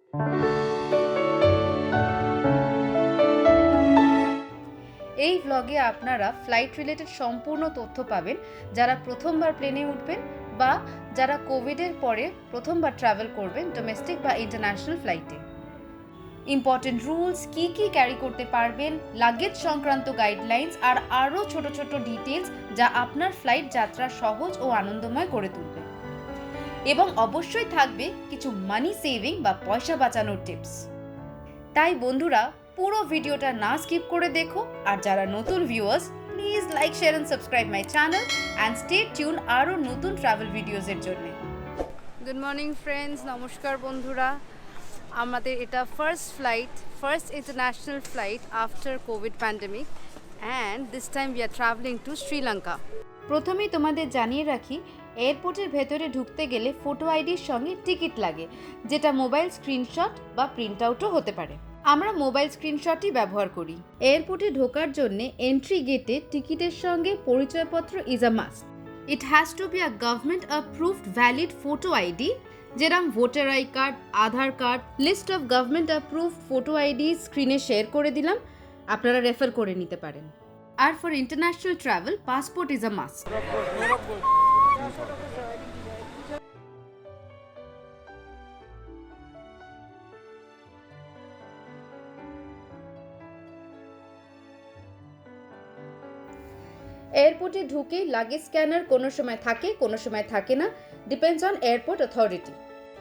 এই ভ্লগে আপনারা flight related সম্পূর্ণ তথ্য পাবেন যারা প্রথমবার প্লেনে উঠবেন বা যারা কোভিডের পরে প্রথমবার ট্রাভেল করবেন ডোমেস্টিক বা ইন্টারন্যাশনাল ফ্লাইটে। ইম্পর্টেন্ট রুলস, কি কি ক্যারি করতে পারবেন, লাগেজ সংক্রান্ত গাইডলাইন্স আর আরও ছোট ছোট ডিটেলস যা আপনার ফ্লাইট যাত্রা সহজ ও আনন্দময় করে তুলবে। এবং অবশ্যই থাকবে কিছু মানি সেভিং বা পয়সা বাঁচানোর টিপস। তাই বন্ধুরা পুরো ভিডিওটা না স্কিপ করে দেখো, আর যারা নতুন viewers please like, share and subscribe my channel and stay tune আরও নতুন ট্রাভেল ভিডিওসের জন্য। গুড মর্নিং ফ্রেন্ডস, নমস্কার বন্ধুরা। আমাদের এটা first international flight after Covid pandemic and this time we are travelling to Sri Lanka. প্রথমেই তোমাদের জানিয়ে রাখি, এয়ারপোর্টের ভেতরে ঢুকতে গেলে ফটো আইডির সঙ্গে টিকিট লাগে, যেটা মোবাইল স্ক্রিনশট বা প্রিন্ট আউটও হতে পারে। আমরা মোবাইল স্ক্রিনশটই ব্যবহার করি। এয়ারপোর্টে ঢোকার জন্য এন্ট্রি গেটে টিকিটের সঙ্গে পরিচয়পত্র is a must. It has to be a government approved valid photo ID, যেরকম voter I card, Aadhaar card. List of government approved photo ID স্ক্রিনে শেয়ার করে দিলাম, আপনারা রেফার করে নিতে পারেন। আর for international travel passport is a must. এয়ারপোর্টে ঢুকে লাগেজ স্ক্যানার কোনো সময় থাকে কোনো সময় থাকে না, ডিপেন্ডস অন এয়ারপোর্ট অথরিটি।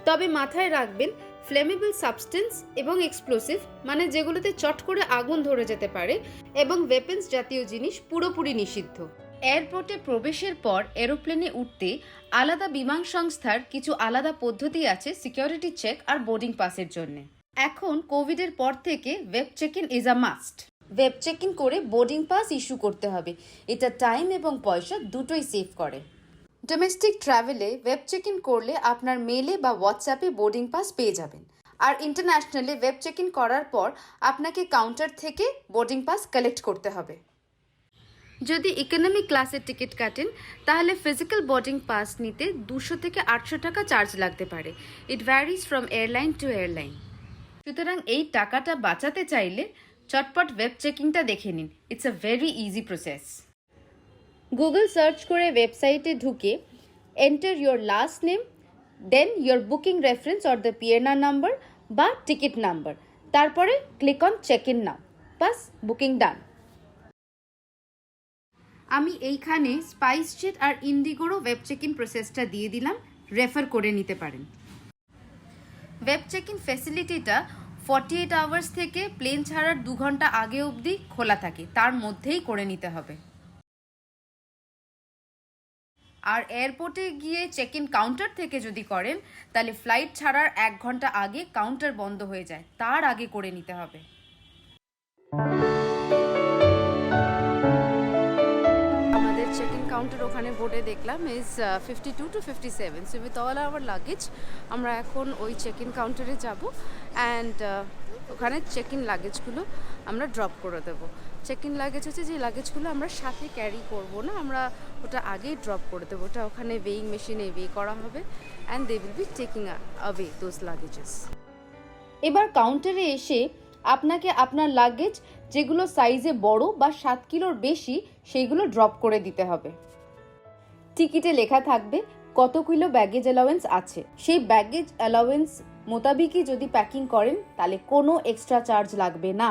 তবে মাথায় রাখবেন ফ্লেমেবল সাবস্টেন্স এবং এক্সপ্লোসিভ মানে যেগুলোতে চট করে আগুন ধরে যেতে পারে এবং ওয়েপন্স জাতীয় জিনিস পুরোপুরি নিষিদ্ধ। এয়ারপোর্টে প্রবেশের পর এরোপ্লেনে উঠতে আলাদা বিমান সংস্থার কিছু আলাদা পদ্ধতি আছে সিকিউরিটি চেক আর বোর্ডিং পাসের জন্য। এখন কোভিডের পর থেকে web check in is a must. Web check in করে বোর্ডিং পাস ইস্যু করতে হবে, এটা টাইম এবং পয়সা দুটোই সেভ করে। ডোমেস্টিক ট্রাভেলে ওয়েব চেক ইন করলে আপনার মেলে বা হোয়াটসঅ্যাপে বোর্ডিং পাস পেয়ে যাবেন, আর ইন্টারন্যাশনালে ওয়েব চেক ইন করার পর আপনাকে কাউন্টার থেকে বোর্ডিং পাস কালেক্ট করতে হবে। যদি ইকোনমি ক্লাসের টিকিট কাটেন তাহলে ফিজিক্যাল বোর্ডিং পাস নিতে 200 থেকে 800 টাকা চার্জ লাগতে পারে। It varies from airline to airline. সুতরাং এই টাকাটা বাঁচাতে চাইলে চটপট ওয়েব চেকিংটা দেখে নিন। It's a very easy process. Google search করে ওয়েবসাইটে ঢুকে enter your last name, then your booking reference or the PNR number বা টিকিট নাম্বার, তারপরে click on check in now, বাস বুকিং ডান। আমি এইখানে স্পাইস জেট আর ইন্ডিগোরও ওয়েব চেক ইন প্রসেসটা দিয়ে দিলাম, রেফার করে নিতে পারেন। ওয়েব চেক ইন ফ্যাসিলিটিটা 48 আওয়ার্স থেকে প্লেন ছাড়ার 2 ঘন্টা আগে অবধি খোলা থাকে, তার মধ্যেই করে নিতে হবে। আর এয়ারপোর্টে গিয়ে চেক ইন কাউন্টার থেকে যদি করেন তাহলে ফ্লাইট ছাড়ার 1 ঘন্টা আগে কাউন্টার বন্ধ হয়ে যায়, তার আগে করে নিতে হবে। আমাদের চেক ইন কাউন্টার ওখানে বোর্ডে দেখলাম is 52 to 57, so with all our luggage আমরা এখন ওই চেক ইন কাউন্টারে যাব অ্যান্ড ওখানে চেক ইন লাগেজগুলো আমরা ড্রপ করে দেবো। চেক ইন লাগেজ হচ্ছে যে লাগেজগুলো আমরা সাথে ক্যারি করব না, আমরা ওটা আগেই ড্রপ করে দেবো। ওটা ওখানে ওয়েইং মেশিনে ওয়ে করা হবে and they will be taking away those luggages. এবার কাউন্টারে এসে আপনাকে আপনার লাগেজ যেগুলো সাইজে বড় বা 7 কিলোর বেশি সেইগুলো ড্রপ করে দিতে হবে। টিকিটে লেখা থাকবে কত কিলো ব্যাগেজ অ্যালাওয়েন্স আছে, সেই ব্যাগেজ অ্যালাওয়েন্স মোতাবেকই যদি প্যাকিং করেন তাহলে কোনো এক্সট্রা চার্জ লাগবে না।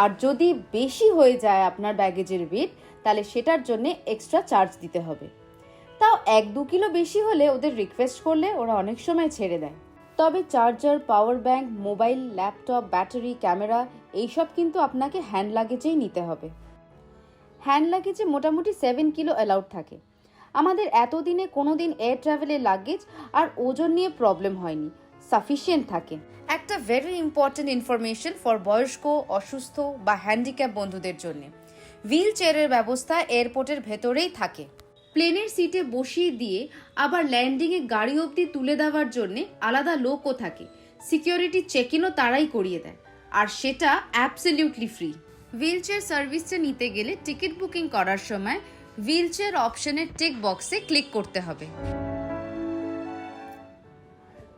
আর যদি বেশি হয়ে যায় আপনার ব্যাগেজের ওয়েট তাহলে সেটার জন্য এক্সট্রা চার্জ দিতে হবে। তাও 1-2 কিলো বেশি হলে ওদের রিকোয়েস্ট করলে ওরা অনেক সময় ছেড়ে দেয়। তবে charger, power bank, mobile, laptop, battery, camera এইসব কিন্তু আপনাকে হ্যান্ড লাগেজেই নিতে হবে। হ্যান্ড লাগেজে মোটামুটি 7 কিলো অ্যালাউড থাকে। আমাদের এতদিনে কোনো দিন এয়ার ট্রাভেলের লাগেজ আর ওজন নিয়ে প্রবলেম হয়নি, সাফিসিয়েন্ট থাকে। একটা ভেরি ইম্পর্টেন্ট ইনফরমেশন ফর বয়স্ক, অসুস্থ বা হ্যান্ডিক্যাপ বন্ধুদের জন্য, হুইল চেয়ারের ব্যবস্থা এয়ারপোর্টের ভেতরেই থাকে। প্লেনের সিটে বসিয়ে দিয়ে আবার ল্যান্ডিংয়ে গাড়ি অবধি তুলে দেওয়ার জন্য আলাদা লোকও থাকে। সিকিউরিটি চেক ইনও তারাই করিয়ে দেয়, আর সেটা অ্যাবসলিউটলি ফ্রি। হুইল চেয়ার সার্ভিসটা নিতে গেলে টিকিট বুকিং করার সময় হুইল চেয়ার অপশনের টিক বক্সে ক্লিক করতে হবে।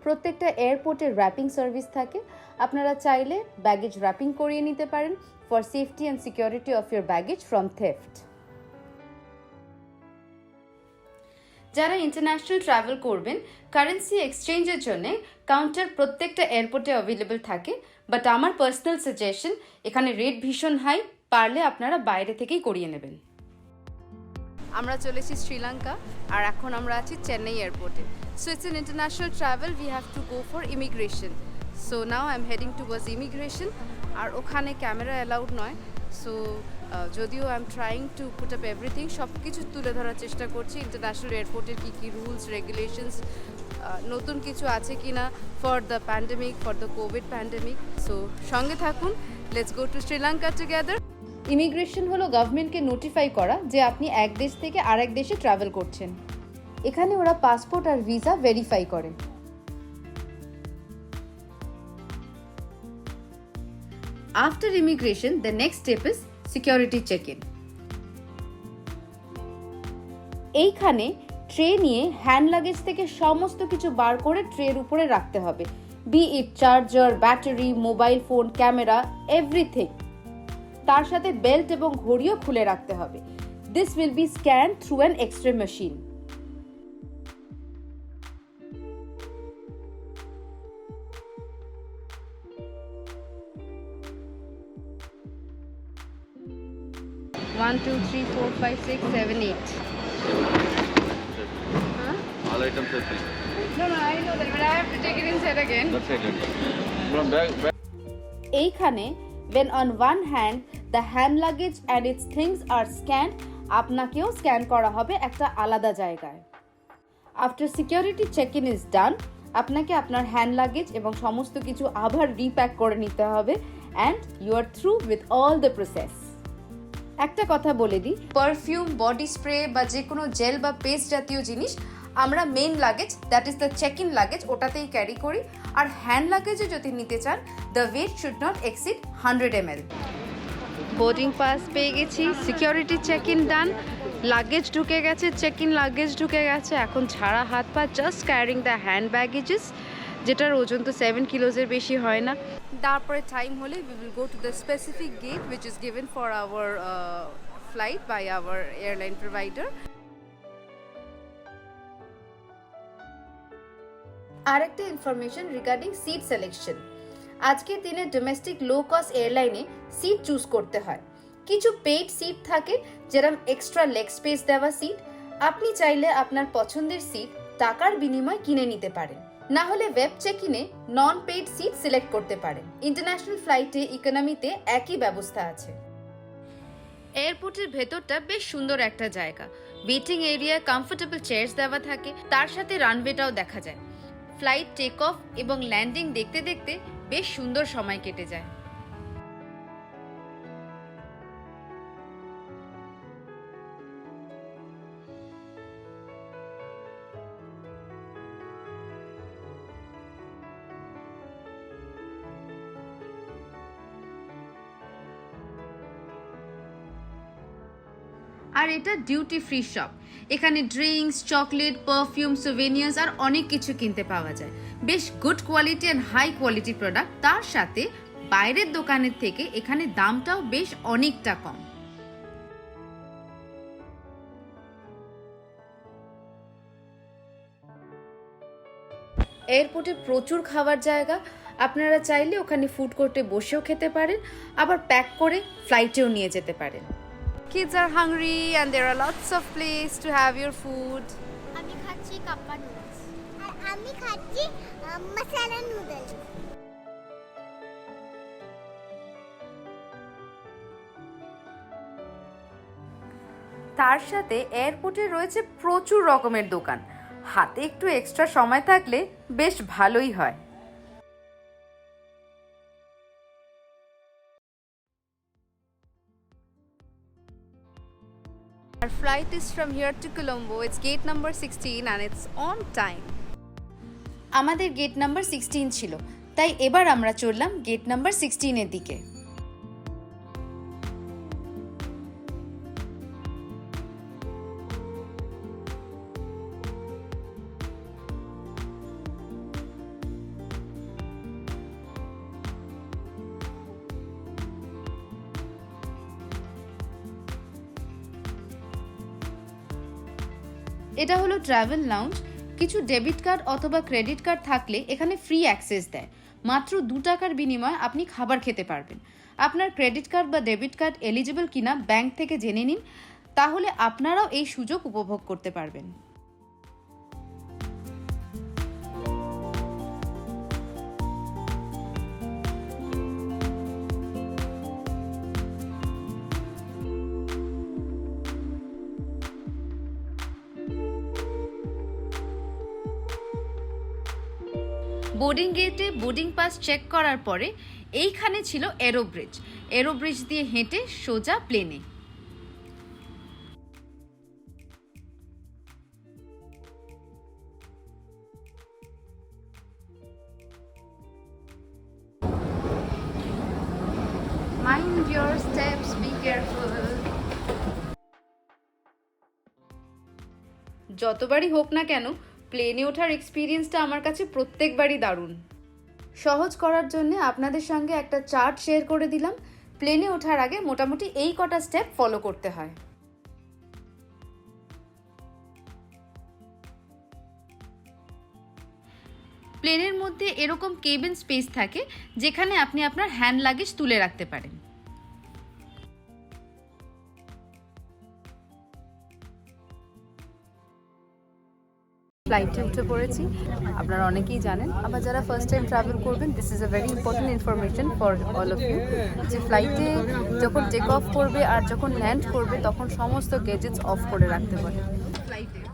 প্রত্যেকটা এয়ারপোর্টে র্যাপিং সার্ভিস থাকে। আপনারা চাইলে ব্যাগেজ র্যাপিং করিয়ে নিতে পারেন for safety and security of your baggage from theft. যারা ইন্টারন্যাশনাল ট্রাভেল করবেন, কারেন্সি এক্সচেঞ্জের জন্য কাউন্টার প্রত্যেকটা এয়ারপোর্টে অ্যাভেলেবল থাকে, বাট আমার পার্সোনাল সাজেশন এখানে রেট ভীষণ হাই, পারলে আপনারা বাইরে থেকেই করিয়ে নেবেন। আমরা চলেছি শ্রীলঙ্কা, আর এখন আমরা আছি চেন্নাই এয়ারপোর্টে। So it's an international travel, we have to go for immigration. So now I am heading towards immigration. আর ওখানে ক্যামেরা অ্যালাউড নয়, সো যদিও I am trying to put up everything, সব কিছু তুলে ধরার চেষ্টা করছি ইন্টারন্যাশনাল এয়ারপোর্টের কী কী রুলস রেগুলেশনস, নতুন কিছু আছে কি না for the pandemic, for the Covid pandemic. So সঙ্গে থাকুন, let's go to Sri Lanka together. Immigration হলো গভর্নমেন্টকে নোটিফাই করা যে আপনি এক দেশ থেকে আরেক দেশে ট্রাভেল করছেন। এখানে ওরা পাসপোর্ট আর ভিসা ভেরিফাই করে। After immigration, the next step is security check in. এইখানে ট্রে নিয়ে হ্যান্ড লাগেজ থেকে সমস্ত কিছু বার করে ট্রের উপরে রাখতে হবে, be it charger, battery, mobile phone, camera, everything. তার সাথে বেল্ট এবং ঘড়িও খুলে রাখতে হবে। This will be scan through an x-ray machine. One, two, three, four, five, six, seven, eight. All items are free. No, I know that, but I have to take it inside again. That's it. From back. এইখানে when on one hand the hand luggage and its things are scanned, আপনাকেও scan করা হবে একটা আলাদা জায়গায়। After security check-in is done, আপনাকে আপনার hand luggage এবং সমস্ত কিছু আবার রিপ্যাক করে নিতে হবে, and you are through with all the process. একটা কথা বলে দিই, পারফিউম, বডি স্প্রে বা যে কোনো জেল বা পেস্ট জাতীয় জিনিস আমরা main luggage, that is the check in luggage, ওটাতেই ক্যারি করি। আর হ্যান্ড লাগেজে যদি নিতে চান, the weight should not exceed 100 ml। Boarding pass পেয়ে গেছি, security check in done, luggage ঢুকে গেছে, চেক ইন লাগেজ ঢুকে গেছে। এখন ছাড়া হাত পা, just carrying the hand baggages, যেটার ওজন তো 7 কিলোজের বেশি হয় না। তারপরে টাইম হলে we will go to the specific gate which is given for our flight by our airline provider. আরেকটা ইনফরমেশন রিগার্ডিং সিট সিলেকশন। আজকের দিনে ডোমেস্টিক লো কস্ট এয়ারলাইনে সিট চুজ করতে হয়। কিছু পেইড সিট থাকে, যেরকম এক্সট্রা লেগ স্পেস দেওয়া সিট। আপনি চাইলে আপনার পছন্দের সিট টাকার বিনিময়ে কিনে নিতে পারেন, না হলে ওয়েব চেক ইনে নন পেইড সিট সিলেক্ট করতে পারেন। ইন্টারন্যাশনাল ফ্লাইটে ইকোনমিতে একই ব্যবস্থা আছে। এয়ারপোর্টের ভেতরটা বেশ সুন্দর একটা জায়গা। ওয়েটিং এরিয়ায় কমফোর্টেবল চেয়ার্স দেওয়া থাকে, তার সাথে রানওয়েটাও দেখা যায়। ফ্লাইট টেক অফ এবং ল্যান্ডিং দেখতে দেখতে বেশ সুন্দর সময় কেটে যায়। আর এটা ডিউটি ফ্রি শপ। এখানে ড্রিঙ্কস, চকলেট, পারফিউম, সুভেনিয়ার্স আর অনেক কিছু কিনতে পাওয়া যায়। বেশ good quality and high quality product. তার সাথে বাইরের দোকানের থেকে এখানে দামটাও বেশ অনেকটা কম। এয়ারপোর্টে প্রচুর খাবার জায়গা। আপনারা চাইলে ওখানে ফুড কোর্টে বসেও খেতে পারেন, আবার প্যাক করে ফ্লাইটেও নিয়ে যেতে পারেন। Kids are hungry and there are lots of place to have your food. আমি খাচ্ছি কাপ্পা নুডলস আর আমি খাচ্ছি মশলা নুডলস। তার সাথে এয়ারপোর্টে রয়েছে প্রচুর রকমের দোকান। হাতে একটু এক্সট্রা সময় থাকলে বেশ ভালোই হয়। Our flight is from here to Colombo. It's gate number 16 and it's on time. আমাদের গেট নাম্বার 16 ছিল, তাই এবার আমরা চললাম গেট নাম্বার 16 এর দিকে। এটা হলো ট্রাভেল লাউঞ্জ। কিছু ডেবিট কার্ড অথবা ক্রেডিট কার্ড থাকলে এখানে ফ্রি অ্যাক্সেস দেয়। মাত্র 2 টাকার বিনিময়ে আপনি খাবার খেতে পারবেন। আপনার ক্রেডিট কার্ড বা ডেবিট কার্ড এলিজিবল কিনা ব্যাংক থেকে জেনে নিন, তাহলে আপনারাও এই সুযোগ উপভোগ করতে পারবেন। বোর্ডিং গেটে বোর্ডিং পাস চেক করার পরে এইখানে ছিল এরো ব্রিজ। এরো ব্রিজ দিয়ে হেঁটে সোজা প্লেনে। Mind your steps, be careful. যতবারই হোক না কেন, প্লেনে ওঠার এক্সপিরিয়েন্সটা আমার কাছে প্রত্যেকবারই দারুণ। সহজ করার জন্য আপনাদের সঙ্গে একটা চার্ট শেয়ার করে দিলাম। প্লেনে ওঠার আগে মোটামুটি এই কটা স্টেপ ফলো করতে হয়। প্লেনের মধ্যে এরকম কেবিন স্পেস থাকে যেখানে আপনি আপনার হ্যান্ড লাগেজ তুলে রাখতে পারেন। ফ্লাইটে উঠে পড়েছি, আপনারা অনেকেই জানেন। আবার যারা ফার্স্ট টাইম ট্রাভেল করবেন, this is a very important information for all of you, যে ফ্লাইটে যখন টেক অফ করবে আর যখন ল্যান্ড করবে তখন সমস্ত গেজেটস অফ করে রাখতে পারে।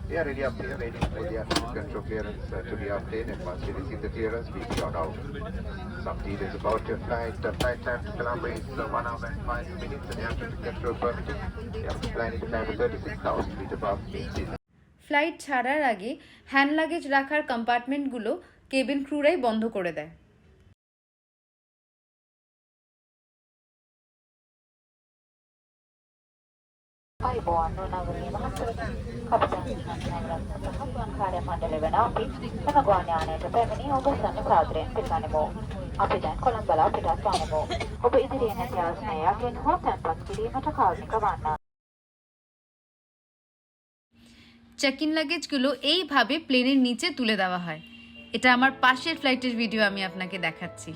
We are ready up here, waiting for the attitude control clearance to be obtained, and once we receive the clearance, we be on out. Some details about your flight. The flight time to Colombo is 1 hour and 5 minutes, and the attitude control permitted. We are flying to climb 36,000 feet above sea. Flight ছাড়ার আগে hand luggage রাখার কম্পার্টমেন্টগুলো cabin ক্রুরাই বন্ধ করে দেয়। අයිබෝන් නුවරගොඩ මහත්මයා කපිටන් සිංහනාගරත්න සහගුවන් කාර්ය මණ්ඩලය වන අපි මෙම ගුවන් යානයට පැමිණි ඔබ සැම සාදරයෙන් පිළිගනිමු. අපි දැන් කොළඹලා පිටත් වනෙමු. ඔබ ඉදිරියේ නැති ආසනයකින් හෝ තැන්පත් කිරීමට කාරුණික වන්න. চেক ইন লাগেজগুলো এইভাবে প্লেনের নিচে তুলে দেওয়া হয়। এটা আমার পাশের ফ্লাইটের ভিডিও আমি আপনাকে দেখাচ্ছি।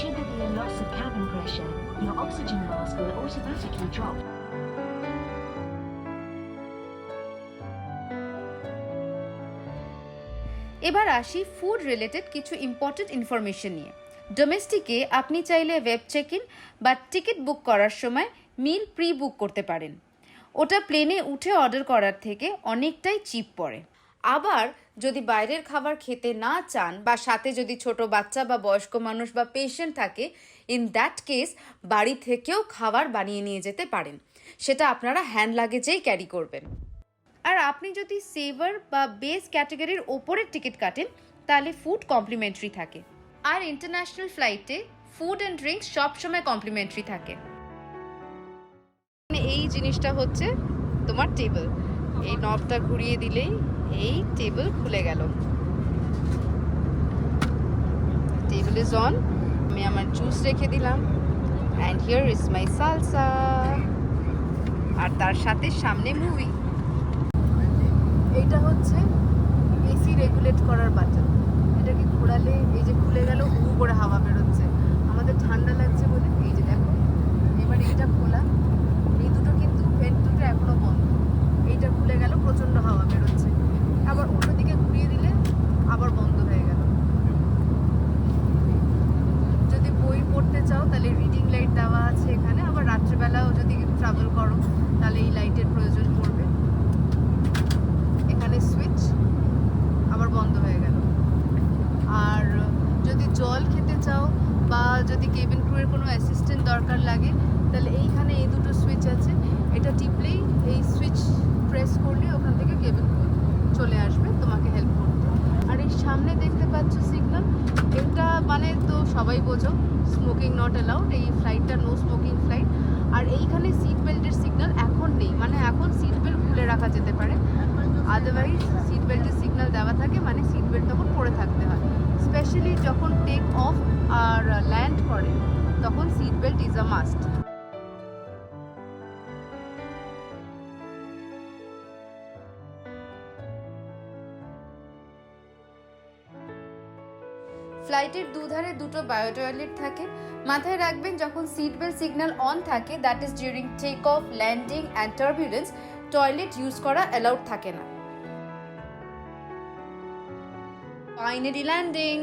Should there be a loss of cabin pressure, your oxygen mask will automatically drop. এবার আসি ফুড রিলেটেড কিছু ইম্পর্টেন্ট ইনফরমেশন নিয়ে। ডোমেস্টিকে আপনি চাইলে ওয়েব চেক ইন বা টিকিট বুক করার সময় মিল প্রি বুক করতে পারেন। ওটা প্লেনে উঠে অর্ডার করার থেকে অনেকটাই চিপ পড়ে। আবার যদি বাইরের খাবার খেতে না চান বা সাথে যদি ছোট বাচ্চা বা বয়স্ক মানুষ বা পেশেন্ট থাকে, ইন দ্যাট কেস বাড়ি থেকেও খাবার বানিয়ে নিয়ে যেতে পারেন। সেটা আপনারা হ্যান্ড লাগেজেই ক্যারি করবেন। আর আপনি যদি সেভার বা বেস ক্যাটাগরির ওপরের টিকিট কাটেন তাহলে ফুড কমপ্লিমেন্টারি থাকে। আর ইন্টারন্যাশনাল ফ্লাইটে ফুড অ্যান্ড ড্রিঙ্কস সবসময় কমপ্লিমেন্টারি থাকে। এই জিনিসটা হচ্ছে তোমার টেবিল। এই নবটা ঘুরিয়ে দিলেই এই টেবিল খুলে গেল। Table is on. আমি আমার জুস রেখে দিলাম and here is my salsa. আর তার সাথে সামনে মুভি। এইটা হচ্ছে এসি রেগুলেট করার বাটন। এটাকে ঘোরালে এই যে খুলে গেল, হু করে হাওয়া বেরোচ্ছে। আমাদের ঠান্ডা লাগছে বলে লাগে তাহলে এইখানে এই দুটো সুইচ আছে, এটা টিপলেই এই সুইচ প্রেস করলে ওখান থেকে কেবিন চলে আসবে তোমাকে হেল্প করতে। আর এই সামনে দেখতে পাচ্ছ সিগন্যাল, এটা মানে তো সবাই বোঝো স্মোকিং নট অ্যালাউড, এই ফ্লাইটটা নো স্মোকিং ফ্লাইট। আর এইখানে সিট বেল্টের সিগন্যাল এখন নেই, মানে এখন সিট বেল্ট খুলে রাখা যেতে পারে, আদারওয়াইজ সিট বেল্টের সিগন্যাল দেওয়া থাকে মানে সিট বেল্ট তখন পরে থাকতে হয়। স্পেশালি যখন টেক অফ আর ল্যান্ড করে তখন seat belt is a must. ফ্লাইটের দুধারে দুটো বায়ো টয়লেট থাকে। মাথায় রাখবেন যখন সিট বেল্ট সিগন্যাল অন থাকে, that is during take off, landing and turbulence, toilet use করা অ্যালাউড থাকে না। Finally landing.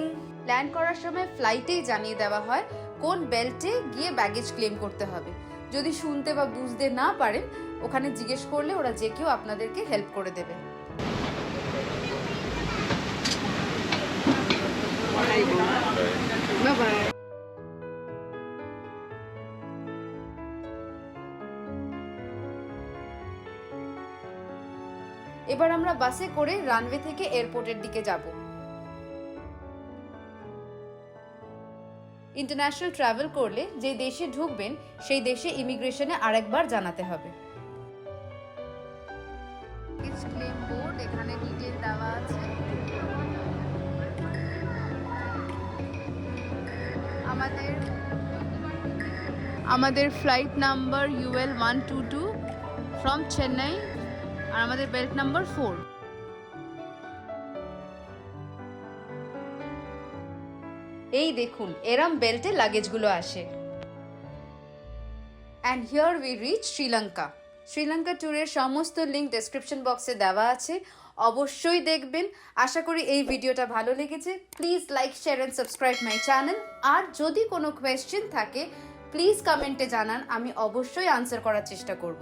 ল্যান্ড করার সময় ফ্লাইটেই জানিয়ে দেওয়া হয় কোন বেল্টে গিয়ে ব্যাগেজ ক্লেম করতে হবে। যদি শুনতে বা বুঝতে না পারেন ওখানে জিজ্ঞেস করলে ওরা যে কেউ আপনাদেরকে হেল্প করে দেবে। এবার আমরা বাসে করে রানওয়ে থেকে এয়ারপোর্টের দিকে যাব। ইন্টারন্যাশনাল ট্রাভেল করলে যে দেশে ঢুকবেন সেই দেশে ইমিগ্রেশনে আরেকবার জানাতে হবে। ক্লেম বোর্ড এখানে ডিটেইল দেওয়া আছে। আমাদের flight number UL 122 from Chennai, আর আমাদের বেল্ট নাম্বার 4। এই দেখুন এরম বেল্টে লাগেজগুলো আসে। And here we reach Sri Lanka. Sri Lanka ট্যুরের সমস্ত লিঙ্ক ডেসক্রিপশন বক্সে দেওয়া আছে, অবশ্যই দেখবেন। আশা করি এই ভিডিওটা ভালো লেগেছে। Please like, share and subscribe my channel. আর যদি কোনো কোয়েশ্চেন থাকে প্লিজ কমেন্টে জানান, আমি অবশ্যই আনসার করার চেষ্টা করব।